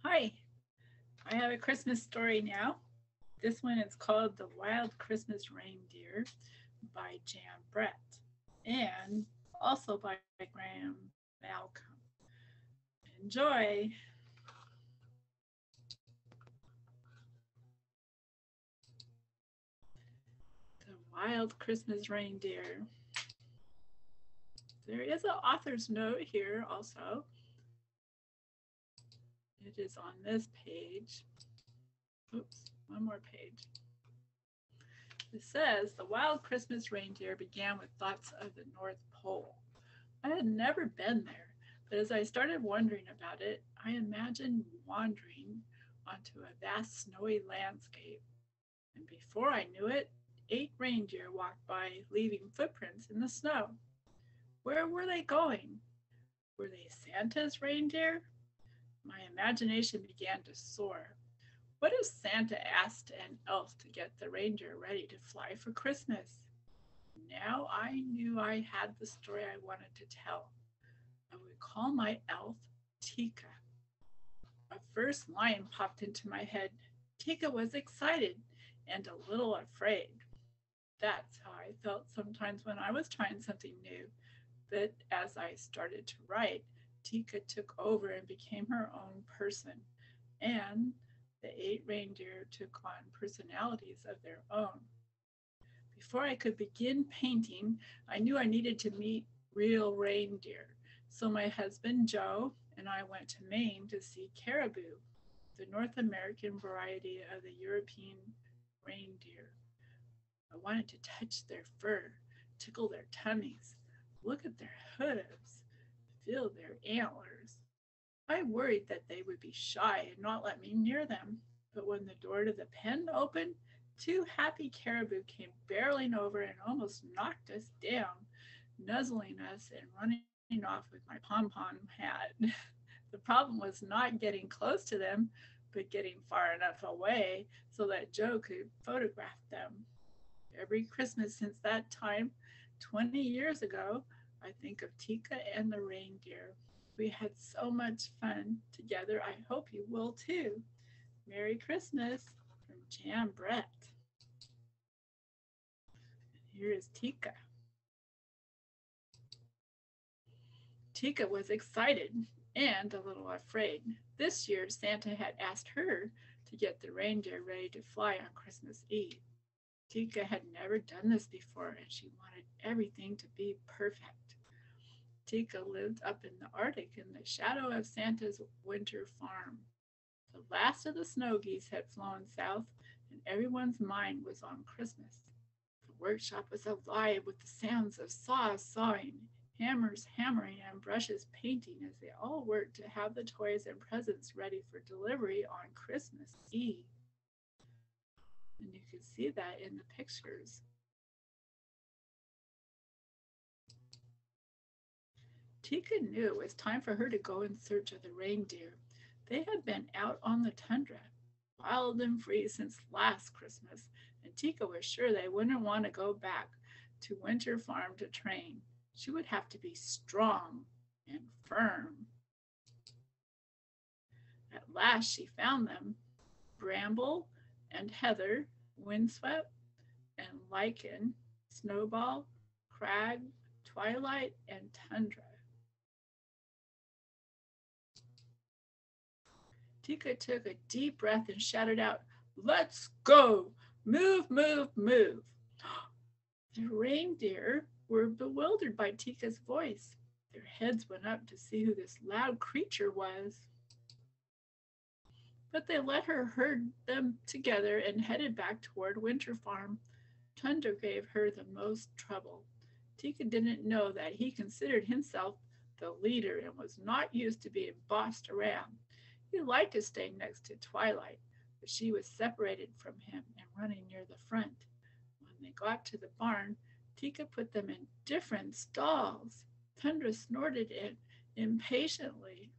Hi, I have a Christmas story now. This one is called The Wild Christmas Reindeer by Jan Brett and also by Graham Malcolm. Enjoy. The Wild Christmas Reindeer. There is an author's note here also. It is on this page. Oops, one more page. It says the wild Christmas reindeer began with thoughts of the North Pole. I had never been there, but as I started wondering about it, I imagined wandering onto a vast snowy landscape. And before I knew it, 8 reindeer walked by, leaving footprints in the snow. Where were they going? Were they Santa's reindeer? My imagination began to soar. What if Santa asked an elf to get the reindeer ready to fly for Christmas? Now I knew I had the story I wanted to tell. I would call my elf Tika. A first line popped into my head. Tika was excited and a little afraid. That's how I felt sometimes when I was trying something new. But as I started to write, Tika took over and became her own person. And the 8 reindeer took on personalities of their own. Before I could begin painting, I knew I needed to meet real reindeer. So my husband Joe and I went to Maine to see caribou, the North American variety of the European reindeer. I wanted to touch their fur, tickle their tummies, look at their hooves, feel their antlers. I worried that they would be shy and not let me near them. But when the door to the pen opened, 2 happy caribou came barreling over and almost knocked us down, nuzzling us and running off with my pom-pom hat. The problem was not getting close to them, but getting far enough away so that Joe could photograph them. Every Christmas since that time, 20 years ago, I think of Tika and the reindeer. We had so much fun together. I hope you will too. Merry Christmas from Jan Brett. Here is Tika. Tika was excited and a little afraid. This year, Santa had asked her to get the reindeer ready to fly on Christmas Eve. Tika had never done this before and she wanted everything to be perfect. Tika lived up in the Arctic in the shadow of Santa's winter farm. The last of the snow geese had flown south, and everyone's mind was on Christmas. The workshop was alive with the sounds of saws sawing, hammers hammering, and brushes painting as they all worked to have the toys and presents ready for delivery on Christmas Eve. And you can see that in the pictures. Tika knew it was time for her to go in search of the reindeer. They had been out on the tundra, wild and free since last Christmas, and Tika was sure they wouldn't want to go back to Winter Farm to train. She would have to be strong and firm. At last she found them, Bramble and Heather, Windswept and Lichen, Snowball, Crag, Twilight, and Tundra. Tika took a deep breath and shouted out, "Let's go! Move, move, move!" The reindeer were bewildered by Tika's voice. Their heads went up to see who this loud creature was. But they let her herd them together and headed back toward Winter Farm. Tundra gave her the most trouble. Tika didn't know that he considered himself the leader and was not used to being bossed around. He liked to stay next to Twilight, but she was separated from him and running near the front. When they got to the barn, Tika put them in different stalls. Tundra snorted impatiently.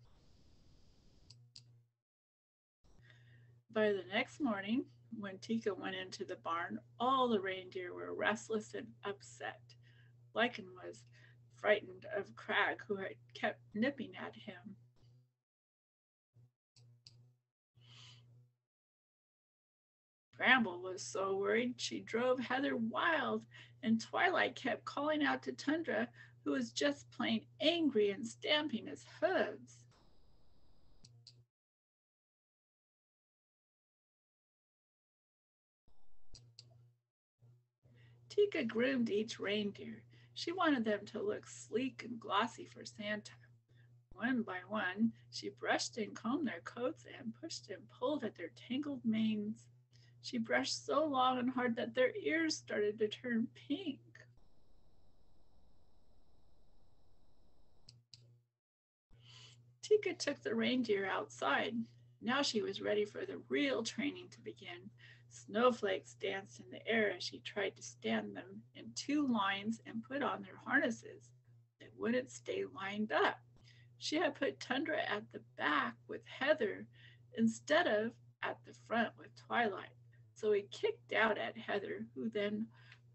By the next morning, when Tika went into the barn, all the reindeer were restless and upset. Lichen was frightened of Crag, who had kept nipping at him. Bramble was so worried she drove Heather wild, and Twilight kept calling out to Tundra, who was just plain angry and stamping his hooves. Tika groomed each reindeer. She wanted them to look sleek and glossy for Santa. One by one, she brushed and combed their coats and pushed and pulled at their tangled manes. She brushed so long and hard that their ears started to turn pink. Tika took the reindeer outside. Now she was ready for the real training to begin. Snowflakes danced in the air as she tried to stand them in two lines and put on their harnesses. They wouldn't stay lined up. She had put Tundra at the back with Heather instead of at the front with Twilight. So he kicked out at Heather, who then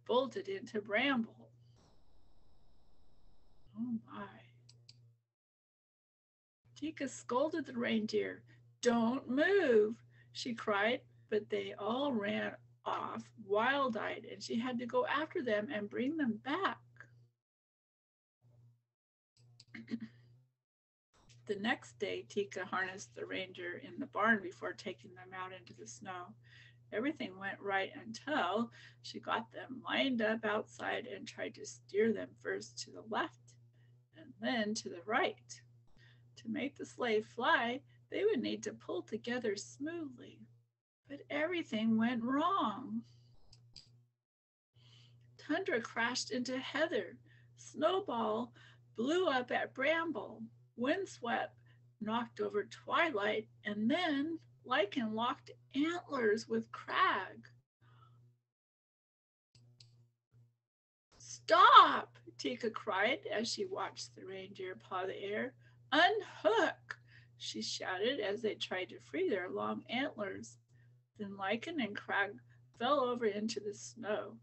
bolted into Bramble. Oh my. Tika scolded the reindeer. Don't move, she cried, but they all ran off wild eyed, and she had to go after them and bring them back. The next day, Tika harnessed the reindeer in the barn before taking them out into the snow. Everything went right until she got them lined up outside and tried to steer them first to the left and then to the right. To make the sleigh fly, they would need to pull together smoothly. But everything went wrong. Tundra crashed into Heather. Snowball blew up at Bramble. Windswept knocked over Twilight, and then Lichen locked antlers with Crag. Stop! Tika cried as she watched the reindeer paw the air. Unhook! She shouted as they tried to free their long antlers. Then Lichen and Crag fell over into the snow.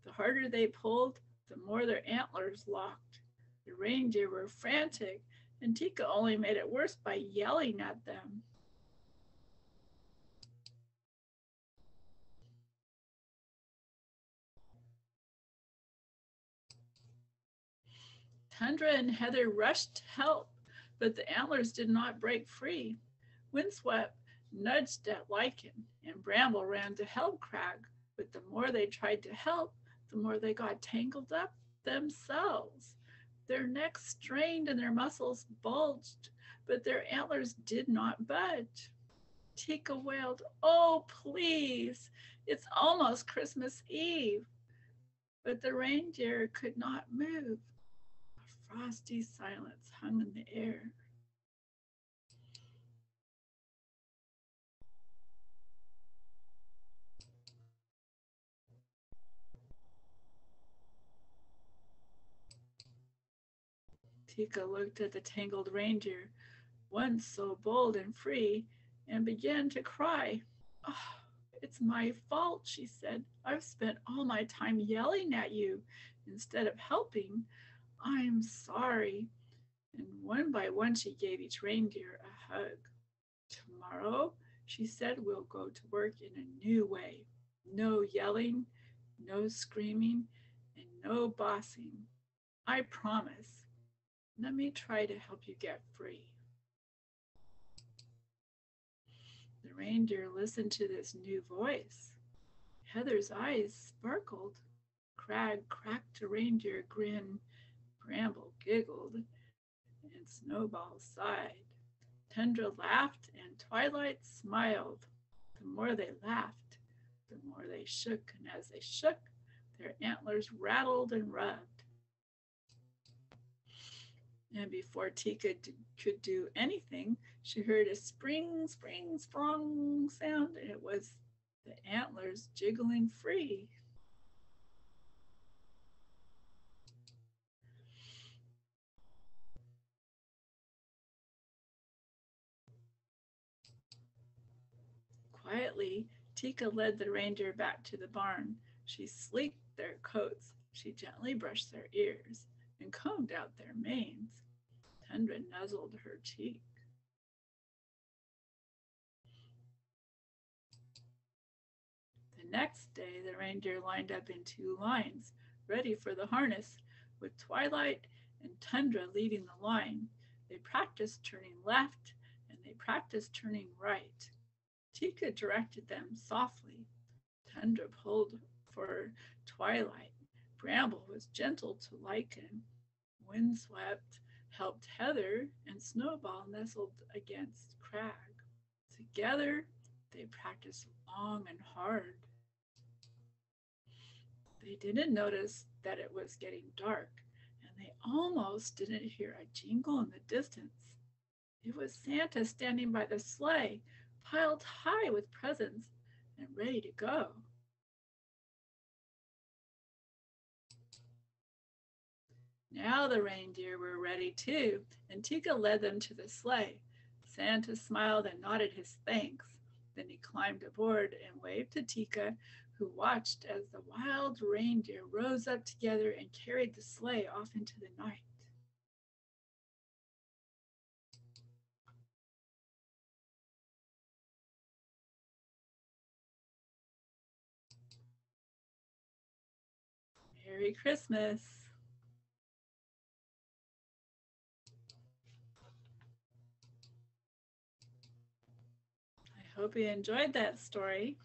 The harder they pulled, the more their antlers locked. The reindeer were frantic, and Tika only made it worse by yelling at them. Tundra and Heather rushed to help, but the antlers did not break free. Windswept nudged at Lichen, and Bramble ran to help Crag, but the more they tried to help, the more they got tangled up themselves. Their necks strained and their muscles bulged, but their antlers did not budge. Tika wailed, Oh, please, it's almost Christmas Eve. But the reindeer could not move. A frosty silence hung in the air. Tika looked at the tangled reindeer, once so bold and free, and began to cry. Oh, it's my fault, she said. I've spent all my time yelling at you instead of helping. I'm sorry. And one by one, she gave each reindeer a hug. Tomorrow, she said, we'll go to work in a new way. No yelling, no screaming, and no bossing. I promise. Let me try to help you get free. The reindeer listened to this new voice. Heather's eyes sparkled. Crag cracked a reindeer grin. Bramble giggled, and Snowball sighed. Tundra laughed, and Twilight smiled. The more they laughed, the more they shook, and as they shook, their antlers rattled and rubbed. And before Tika could do anything, she heard a spring, spring, sprung sound, and it was the antlers jiggling free. Quietly, Tika led the reindeer back to the barn. She sleeked their coats, she gently brushed their ears, and combed out their manes. Tundra nuzzled her cheek. next day, the reindeer lined up in two lines, ready for the harness, with Twilight and Tundra leading the line. They practiced turning left and they practiced turning right. Tika directed them softly. Tundra pulled for Twilight. Bramble was gentle to Lichen. Windswept helped Heather, and Snowball nestled against Crag. Together, they practiced long and hard. They didn't notice that it was getting dark, and they almost didn't hear a jingle in the distance. It was Santa standing by the sleigh, piled high with presents and ready to go. Now the reindeer were ready too, and Tika led them to the sleigh. Santa smiled and nodded his thanks. Then he climbed aboard and waved to Tika, who watched as the wild reindeer rose up together and carried the sleigh off into the night. Merry Christmas. I hope you enjoyed that story.